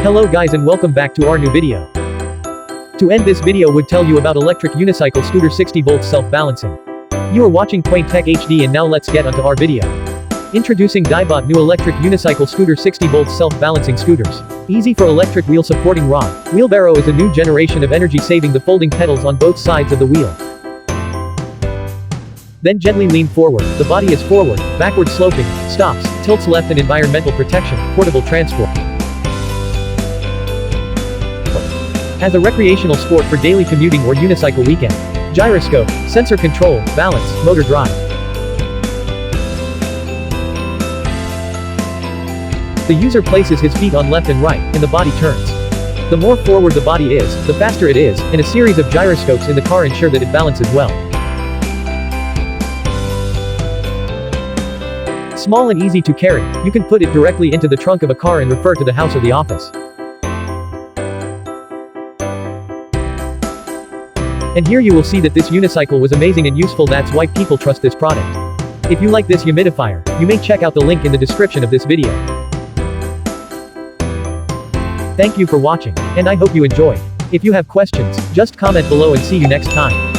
Hello guys and welcome back to our new video. To end this video would tell you about electric unicycle scooter 60 volts self-balancing. You are watching Quaint Tech HD and now let's get onto our video. Introducing Dybot new electric unicycle scooter 60 volts self-balancing scooters. Easy for electric wheel supporting rod. Wheelbarrow is a new generation of energy saving the folding pedals on both sides of the wheel. Then gently lean forward, the body is forward, backward sloping, stops, tilts left and environmental protection, portable transport. As a recreational sport for daily commuting or unicycle weekend. Gyroscope, sensor control, balance, motor drive. The user places his feet on left and right, and the body turns. The more forward the body is, the faster it is, and a series of gyroscopes in the car ensure that it balances well. Small and easy to carry, you can put it directly into the trunk of a car and refer to the house or the office. And here you will see that this unicycle was amazing and useful, that's why people trust this product. If you like this humidifier, you may check out the link in the description of this video. Thank you for watching, and I hope you enjoyed. If you have questions, just comment below and see you next time.